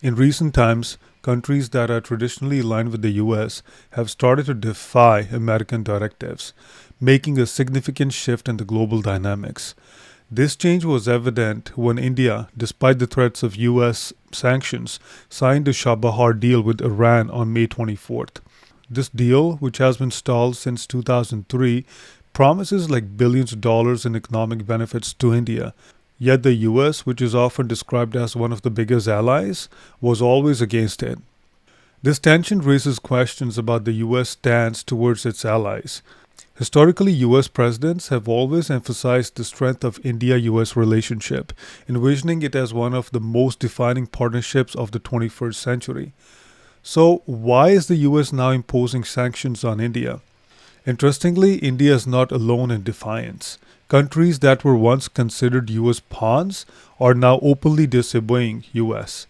In recent times, countries that are traditionally aligned with the US have started to defy American directives, making a significant shift in the global dynamics. This change was evident when India, despite the threats of US sanctions, signed a Chabahar deal with Iran on May 24th. This deal, which has been stalled since 2003, promises like billions of dollars in economic benefits to India. Yet the US, which is often described as one of the biggest allies, was always against it. This tension raises questions about the US stance towards its allies. Historically, US presidents have always emphasized the strength of India US relationship, envisioning it as one of the most defining partnerships of the 21st century. So, why is the US now imposing sanctions on India? Interestingly, India is not alone in defiance. Countries that were once considered US pawns are now openly disobeying US.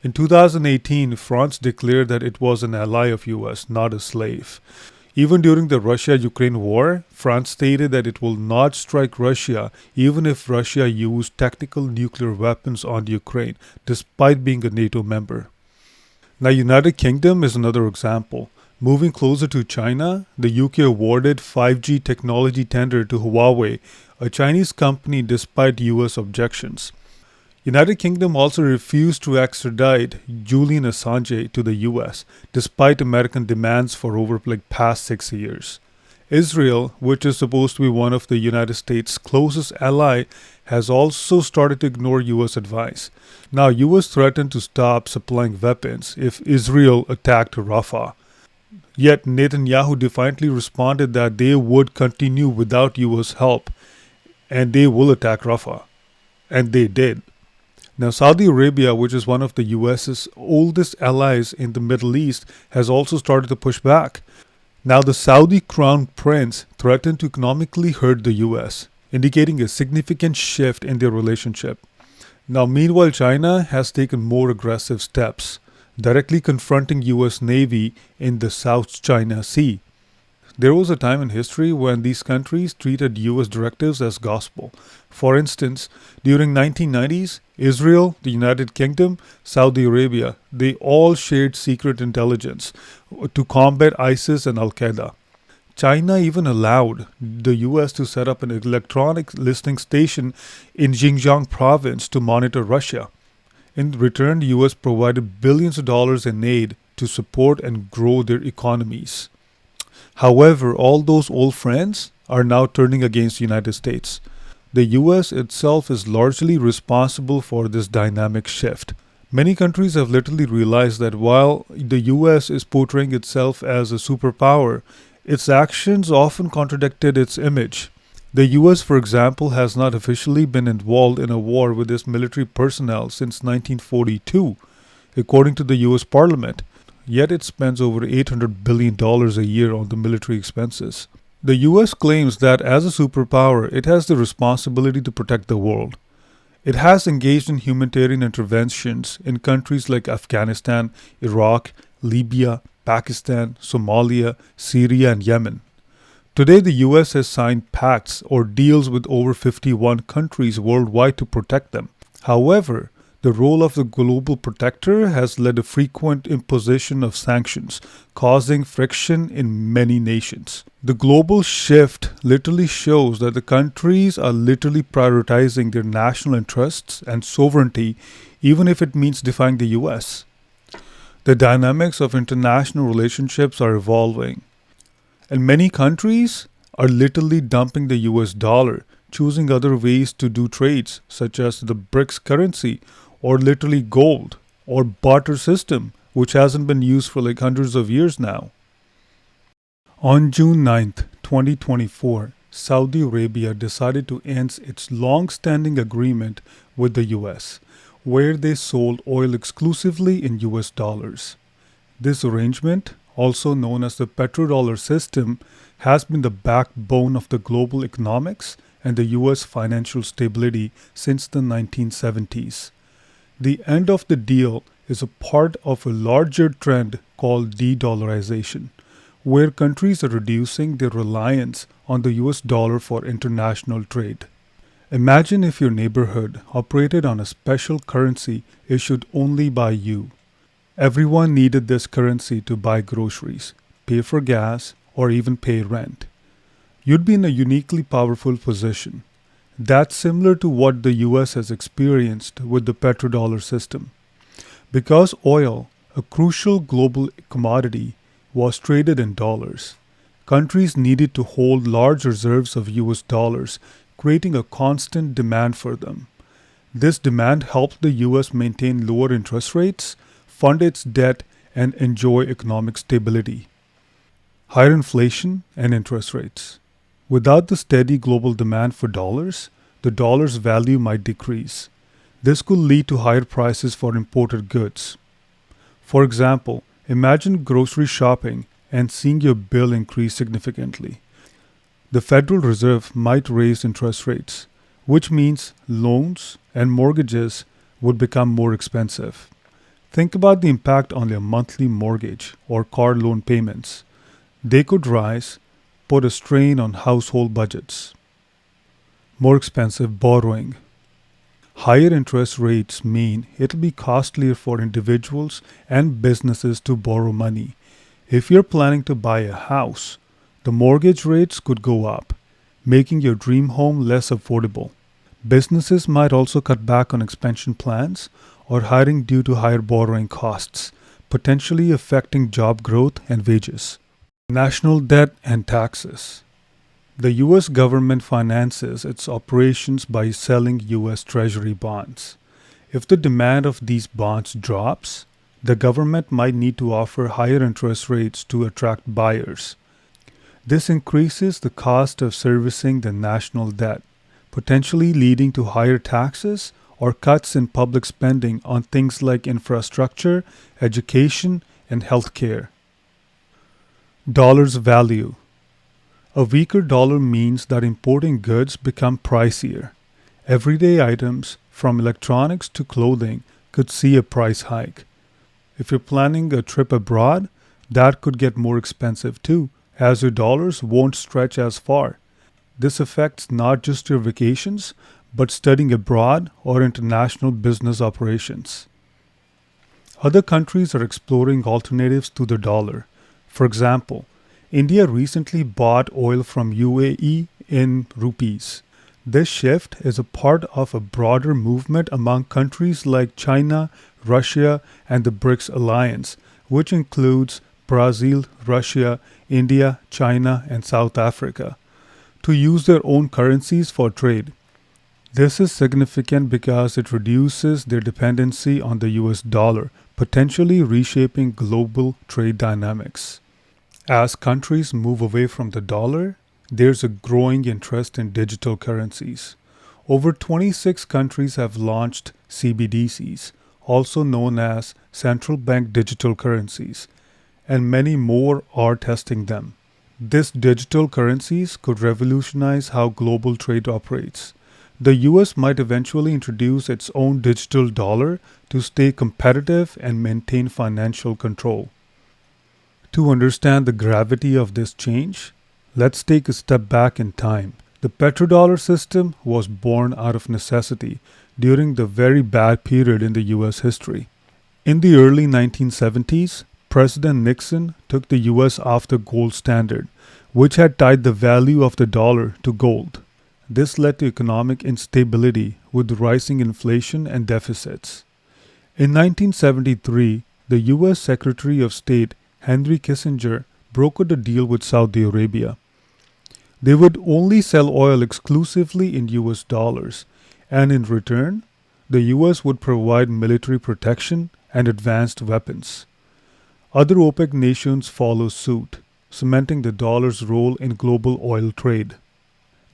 In 2018, France declared that it was an ally of US, not a slave. Even during the Russia-Ukraine war, France stated that it will not strike Russia even if Russia used tactical nuclear weapons on Ukraine, despite being a NATO member. Now, United Kingdom is another example. Moving closer to China, the UK awarded 5G technology tender to Huawei, a Chinese company despite US objections. United Kingdom also refused to extradite Julian Assange to the US, despite American demands for over past 6 years. Israel, which is supposed to be one of the United States' closest ally, has also started to ignore US advice. Now, US threatened to stop supplying weapons if Israel attacked Rafah. Yet Netanyahu defiantly responded that they would continue without US help and they will attack Rafah. And they did. Now, Saudi Arabia, which is one of the US's oldest allies in the Middle East, has also started to push back. Now, the Saudi crown prince threatened to economically hurt the US, indicating a significant shift in their relationship. Now, meanwhile, China has taken more aggressive steps, directly confronting US Navy in the South China Sea. There was a time in history when these countries treated US directives as gospel. For instance, during 1990s, Israel, the United Kingdom, Saudi Arabia, they all shared secret intelligence to combat ISIS and Al-Qaeda. China even allowed the US to set up an electronic listening station in Xinjiang province to monitor Russia. In return, the US provided billions of dollars in aid to support and grow their economies. However, all those old friends are now turning against the United States. The US itself is largely responsible for this dynamic shift. Many countries have literally realized that while the US is portraying itself as a superpower, its actions often contradicted its image. The US, for example, has not officially been involved in a war with its military personnel since 1942, according to the US Parliament. Yet it spends over $800 billion a year on the military expenses. The US claims that as a superpower, it has the responsibility to protect the world. It has engaged in humanitarian interventions in countries like Afghanistan, Iraq, Libya, Pakistan, Somalia, Syria, and Yemen. Today, the US has signed pacts or deals with over 51 countries worldwide to protect them. However, the role of the global protector has led to frequent imposition of sanctions, causing friction in many nations. The global shift literally shows that the countries are literally prioritizing their national interests and sovereignty, even if it means defying the US. The dynamics of international relationships are evolving, and many countries are literally dumping the US dollar, choosing other ways to do trades, such as the BRICS currency, or literally gold, or barter system, which hasn't been used for hundreds of years now. On June 9th, 2024, Saudi Arabia decided to end its long-standing agreement with the US, where they sold oil exclusively in US dollars. This arrangement, also known as the Petrodollar system, has been the backbone of the global economics and the US financial stability since the 1970s. The end of the deal is a part of a larger trend called de-dollarization, where countries are reducing their reliance on the US dollar for international trade. Imagine if your neighborhood operated on a special currency issued only by you. Everyone needed this currency to buy groceries, pay for gas, or even pay rent. You'd be in a uniquely powerful position. That's similar to what the US has experienced with the petrodollar system. Because oil, a crucial global commodity, was traded in dollars, countries needed to hold large reserves of US dollars, creating a constant demand for them. This demand helped the US maintain lower interest rates, fund its debt, and enjoy economic stability. Higher inflation and interest rates. Without the steady global demand for dollars, the dollar's value might decrease. This could lead to higher prices for imported goods. For example, imagine grocery shopping and seeing your bill increase significantly. The Federal Reserve might raise interest rates, which means loans and mortgages would become more expensive. Think about the impact on your monthly mortgage or car loan payments. They could rise, put a strain on household budgets. More expensive borrowing. Higher interest rates mean it'll be costlier for individuals and businesses to borrow money. If you're planning to buy a house, the mortgage rates could go up, making your dream home less affordable. Businesses might also cut back on expansion plans or hiring due to higher borrowing costs, potentially affecting job growth and wages. National debt and taxes. The US government finances its operations by selling US Treasury bonds. If the demand of these bonds drops, the government might need to offer higher interest rates to attract buyers. This increases the cost of servicing the national debt, potentially leading to higher taxes or cuts in public spending on things like infrastructure, education, and healthcare. Dollar's value. A weaker dollar means that importing goods become pricier. Everyday items, from electronics to clothing, could see a price hike. If you're planning a trip abroad, that could get more expensive too, as your dollars won't stretch as far. This affects not just your vacations, but studying abroad or international business operations. Other countries are exploring alternatives to the dollar. For example, India recently bought oil from UAE in rupees. This shift is a part of a broader movement among countries like China, Russia, and the BRICS alliance, which includes Brazil, Russia, India, China, and South Africa, to use their own currencies for trade. This is significant because it reduces their dependency on the US dollar, potentially reshaping global trade dynamics. As countries move away from the dollar, there's a growing interest in digital currencies. Over 26 countries have launched CBDCs, also known as central bank digital currencies, and many more are testing them. These digital currencies could revolutionize how global trade operates. The US might eventually introduce its own digital dollar to stay competitive and maintain financial control. To understand the gravity of this change, let's take a step back in time. The petrodollar system was born out of necessity during the very bad period in the US history. In the early 1970s, President Nixon took the US off the gold standard, which had tied the value of the dollar to gold. This led to economic instability with rising inflation and deficits. In 1973, the US Secretary of State Henry Kissinger brokered a deal with Saudi Arabia. They would only sell oil exclusively in US dollars, and in return, the US would provide military protection and advanced weapons. Other OPEC nations follow suit, cementing the dollar's role in global oil trade.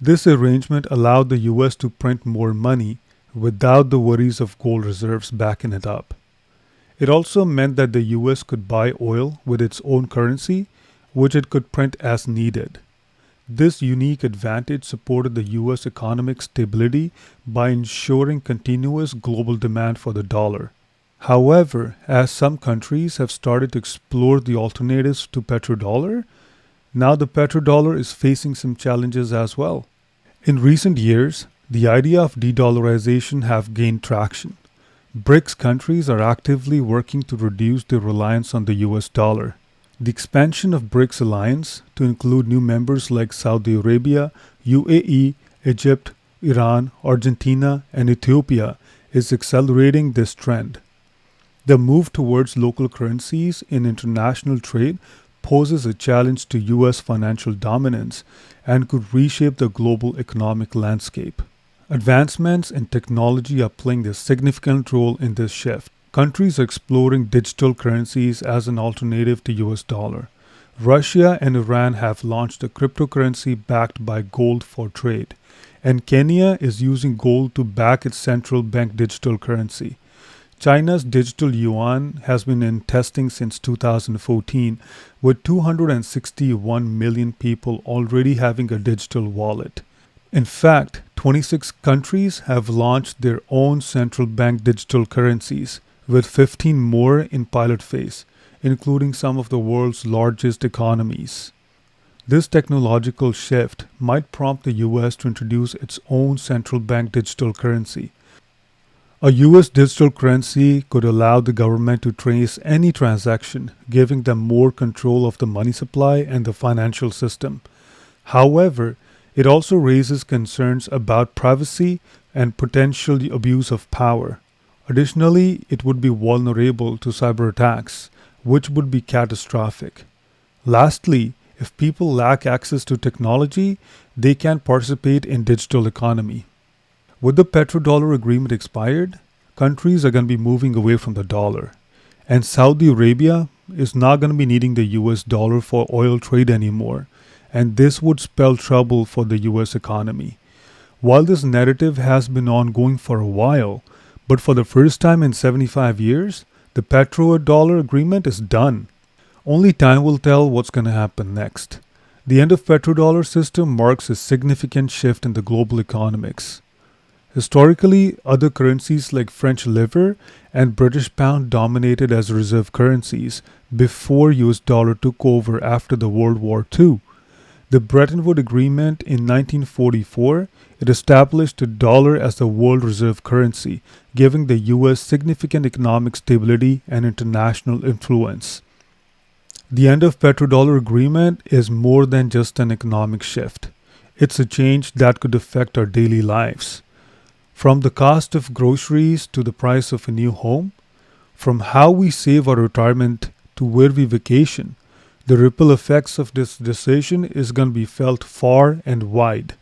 This arrangement allowed the US to print more money without the worries of gold reserves backing it up. It also meant that the US could buy oil with its own currency, which it could print as needed. This unique advantage supported the US economic stability by ensuring continuous global demand for the dollar. However, as some countries have started to explore the alternatives to petrodollar, now the petrodollar is facing some challenges as well. In recent years, The idea of de-dollarization have gained traction. BRICS countries are actively working to reduce their reliance on the US dollar. The expansion of BRICS alliance to include new members like Saudi Arabia, UAE, Egypt, Iran, Argentina, and Ethiopia is accelerating this trend. The move towards local currencies in international trade poses a challenge to US financial dominance and could reshape the global economic landscape. Advancements in technology are playing a significant role in this shift. Countries are exploring digital currencies as an alternative to US dollar. Russia and Iran have launched a cryptocurrency backed by gold for trade, and Kenya is using gold to back its central bank digital currency. China's digital yuan has been in testing since 2014, with 261 million people already having a digital wallet. In fact, 26 countries have launched their own central bank digital currencies, with 15 more in pilot phase, including some of the world's largest economies. This technological shift might prompt the US to introduce its own central bank digital currency. A US digital currency could allow the government to trace any transaction, giving them more control of the money supply and the financial system. However, it also raises concerns about privacy and potential abuse of power. Additionally, it would be vulnerable to cyber attacks, which would be catastrophic. Lastly, if people lack access to technology, they can't participate in digital economy. With the petrodollar agreement expired, countries are going to be moving away from the dollar. And Saudi Arabia is not going to be needing the US dollar for oil trade anymore. And this would spell trouble for the US economy. While this narrative has been ongoing for a while, but for the first time in 75 years, the petrodollar agreement is done. Only time will tell what's going to happen next. The end of petrodollar system marks a significant shift in the global economics. Historically, other currencies like French livre and British pound dominated as reserve currencies before US dollar took over after the World War II. The Bretton Woods Agreement in 1944, it established the dollar as the world reserve currency, giving the US significant economic stability and international influence. The end of petrodollar agreement is more than just an economic shift. It's a change that could affect our daily lives. From the cost of groceries to the price of a new home, from how we save our retirement to where we vacation, the ripple effects of this decision is going to be felt far and wide.